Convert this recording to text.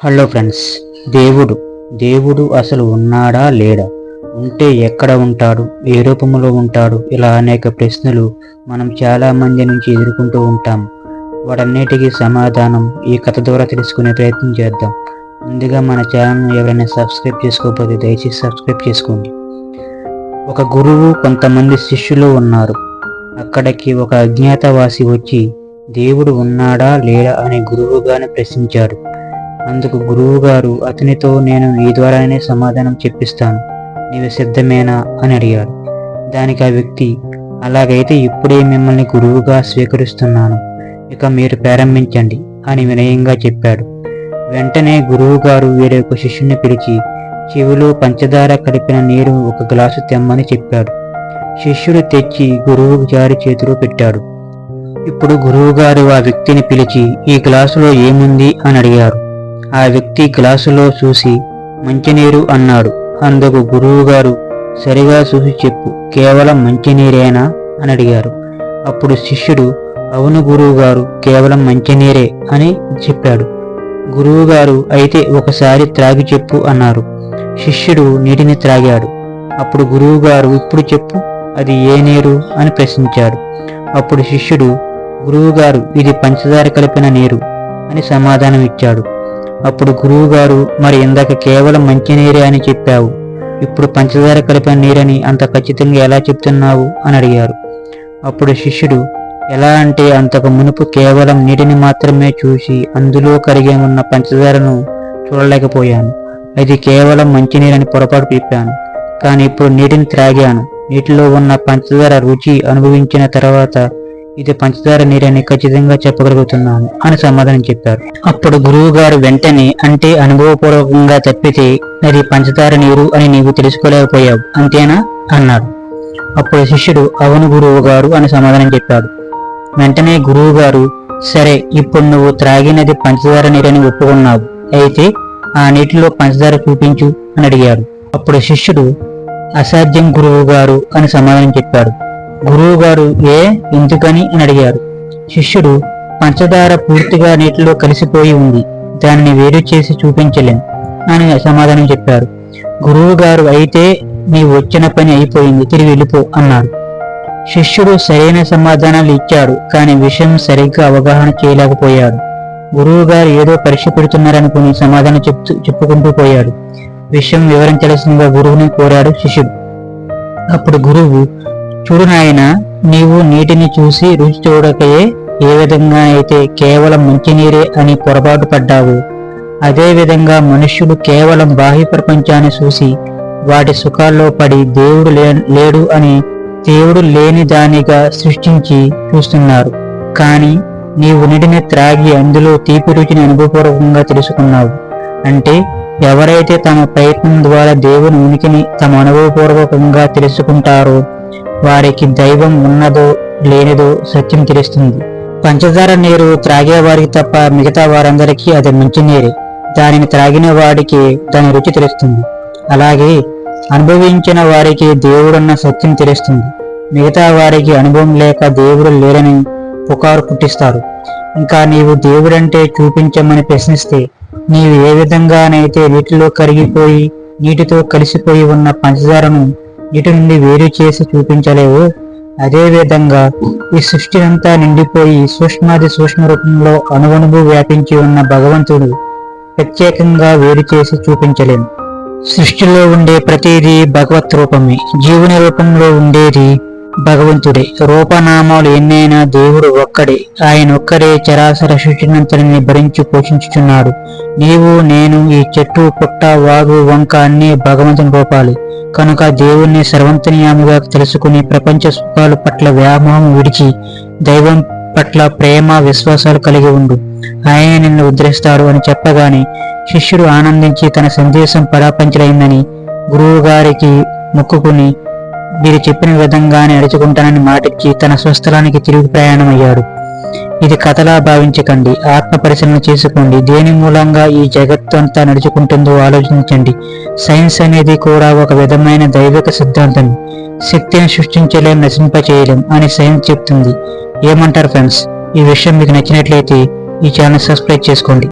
Hello friends, దేవుడు అసలు ఉన్నాడా లేడా, ఉంటే ఎక్కడ ఉంటాడు, ఏ రూపంలో ఉంటాడు, ఇలా అనేక ప్రశ్నలు మనం చాలా మంది నుంచి ఎదుర్కొంటూ ఉంటాం. వాటన్నిటికీ సమాధానం ఈ కథ ద్వారా తెలుసుకునే ప్రయత్నం చేద్దాం. ముందుగా మన ఛానల్ని ఎవరైనా సబ్స్క్రైబ్ చేసుకోకపోతే దయచేసి సబ్స్క్రైబ్ చేసుకోండి. ఒక గురువు కొంతమంది శిష్యులు ఉన్నారు. అక్కడికి ఒక అజ్ఞాతవాసి వచ్చి దేవుడు ఉన్నాడా లేడా అని గురువుగారిని ప్రశ్నించాడు. అందుకు గురువుగారు అతనితో, నేను ఈ ద్వారానే సమాధానం చెప్పిస్తాను, నీవు సిద్ధమేనా అని అడిగాడు. దానికి ఆ వ్యక్తి, అలాగైతే ఇప్పుడే మిమ్మల్ని గురువుగా స్వీకరిస్తున్నాను, ఇక మీరు ప్రారంభించండి అని వినయంగా చెప్పాడు. వెంటనే గురువుగారు వేరొక శిష్యుని పిలిచి చెవిలో పంచదార కలిపిన నీరు ఒక గ్లాసు తెమ్మని చెప్పాడు. శిష్యుడు తెచ్చి గురువు గారి చేతిలో పెట్టాడు. ఇప్పుడు గురువుగారు ఆ వ్యక్తిని పిలిచి, ఈ గ్లాసులో ఏముంది అని అడిగారు. ఆ వ్యక్తి గ్లాసులో చూసి మంచినీరు అన్నాడు. అందుకు గురువుగారు, సరిగా చూసి చెప్పు, కేవలం మంచినీరేనా అని అడిగారు. అప్పుడు శిష్యుడు, అవును గురువుగారు, కేవలం మంచినీరే అని చెప్పాడు. గురువుగారు, అయితే ఒకసారి త్రాగి చెప్పు అన్నారు. శిష్యుడు నీటిని త్రాగాడు. అప్పుడు గురువుగారు, ఇప్పుడు చెప్పు, అది ఏ నీరు అని ప్రశ్నించాడు. అప్పుడు శిష్యుడు, గురువుగారు, ఇది పంచదార కలిపిన నీరు అని సమాధానం ఇచ్చాడు. అప్పుడు గురువుగారు, మరి ఇందాక కేవలం మంచినీరే అని చెప్పావు, ఇప్పుడు పంచదార కలిపిన నీరని అంత ఖచ్చితంగా ఎలా చెప్తున్నావు అని అడిగారు. అప్పుడు శిష్యుడు, ఎలా అంటే అంతకు మునుపు కేవలం నీటిని మాత్రమే చూసి అందులో కరిగి ఉన్న పంచదారను చూడలేకపోయాను. అది కేవలం మంచినీరని పొరపాటు చెప్పాను. కానీ ఇప్పుడు నీటిని త్రాగాను. నీటిలో ఉన్న పంచదార రుచి అనుభవించిన తర్వాత ఇది పంచదార నీరని ఖచ్చితంగా చెప్పగలుగుతున్నాను అని సమాధానం చెప్పారు. అప్పుడు గురువు గారు వెంటనే, అంటే అనుభవపూర్వకంగా తప్పితే అది పంచదార నీరు అని నీవు తెలుసుకోలేకపోయావు అంతేనా అన్నాడు. అప్పుడు శిష్యుడు, అవును గురువు గారు అని సమాధానం చెప్పాడు. వెంటనే గురువు గారు, సరే, ఇప్పుడు నువ్వు త్రాగినది పంచదార నీరని ఒప్పుకున్నావు, అయితే ఆ నీటిలో పంచదార చూపించు అని అడిగాడు. అప్పుడు శిష్యుడు, అసాధ్యం గురువు గారు అని సమాధానం చెప్పాడు. గురువుగారు, ఎందుకని అని అడిగారు. శిష్యుడు, పంచదార పూర్తిగా నీటిలో కలిసిపోయి ఉంది, దానిని వేరు చేసి చూపించలేం అని సమాధానం చెప్పారు. గురువుగారు, అయితే నీవు వచ్చిన పని అయిపోయింది, తిరిగి వెళ్ళిపో అన్నారు. శిష్యుడు సరైన సమాధానాలు ఇచ్చాడు, కానీ విషయం సరిగ్గా అవగాహన చేయలేకపోయాడు. గురువుగారు ఏదో పరీక్ష పెడుతున్నారనుకుని సమాధానం చెప్పుకుంటూ పోయాడు. విషయం వివరించాల్సిందిగా గురువుని కోరాడు శిష్యుడు. అప్పుడు గురువు, చూడు నాయనా, నీవు నీటిని చూసి రుచి చూడకయే ఏ విధంగా అయితే కేవలం మంచినీరే అని పొరపాటు పడ్డావు, అదే విధంగా మనుష్యులు కేవలం బాహ్య ప్రపంచాన్ని చూసి వాటి సుఖాల్లో పడి దేవుడు లేడు అని దేవుడు లేని దానిగా సృష్టించి చూస్తున్నారు. కానీ నీవు నీటిని త్రాగి అందులో తీపి రుచిని అనుభవపూర్వకంగా తెలుసుకున్నావు. అంటే ఎవరైతే తమ ప్రయత్నం ద్వారా దేవుని ఉనికిని తమ అనుభవపూర్వకంగా తెలుసుకుంటారో వారికి దైవం ఉన్నదో లేనిదో సత్యం తెలుస్తుంది. పంచదార నీరు త్రాగేవారికి తప్ప మిగతా వారందరికీ అది మంచినీరే. దానిని త్రాగిన వాడికి దాని రుచి తెలుస్తుంది. అలాగే అనుభవించిన వారికి దేవుడన్న సత్యం తెలుస్తుంది. మిగతా వారికి అనుభవం లేక దేవుడు లేరని పుకారు పుట్టిస్తారు. ఇంకా నీవు దేవుడంటే చూపించమని ప్రశ్నిస్తే, నీవు ఏ విధంగానైతే నీటిలో కరిగిపోయి నీటితో కలిసిపోయి ఉన్న పంచదారను నీటి నుండి వేరు చేసి చూపించలేవు, అదే విధంగా ఈ సృష్టి అంతా నిండిపోయి సూక్ష్మాది సూక్ష్మ రూపంలో అణువణువు వ్యాపించి ఉన్న భగవంతుడు ప్రత్యేకంగా వేరు చేసి చూపించలేము. సృష్టిలో ఉండే ప్రతిదీ భగవత్ రూపమే. జీవుని రూపంలో ఉండేది భగవంతుడే. రూపనామాలు ఎన్నైనా దేవుడు ఒక్కడే. ఆయన ఒక్కడే చరాచర సృష్టినంతటిని భరించి పోషించుచున్నాడు. నీవు, నేను, ఈ చెట్టు, పుట్ట, వాగు, వంక అన్నీ భగవంతుని రూపాలి. కనుక దేవుణ్ణి సర్వంతర్యామిగా తెలుసుకుని ప్రపంచ సుఖాల పట్ల వ్యామోహం విడిచి దైవం పట్ల ప్రేమ విశ్వాసాలు కలిగి ఉండు, ఆయన నిన్ను ఉద్ధరిస్తాడు అని చెప్పగానే శిష్యుడు ఆనందించి తన సందేశం పరాపంచలైందని గురువు గారికి మొక్కుకుని మీరు చెప్పిన విధంగానే నడుచుకుంటానని మాటిచ్చి తన స్వస్థలానికి తిరిగి ప్రయాణమయ్యాడు. ఇది కథలా భావించకండి, ఆత్మ పరిశీలన చేసుకోండి. దేని మూలంగా ఈ జగత్తు అంతా నడుచుకుంటుందో ఆలోచించండి. సైన్స్ అనేది కూడా ఒక విధమైన దైవిక సిద్ధాంతం. శక్తిని సృష్టించలేం, నశింపచేయలేం అని సైన్స్ చెప్తుంది. ఏమంటారు ఫ్రెండ్స్? ఈ విషయం మీకు నచ్చినట్లయితే ఈ ఛానల్ సబ్స్క్రైబ్ చేసుకోండి.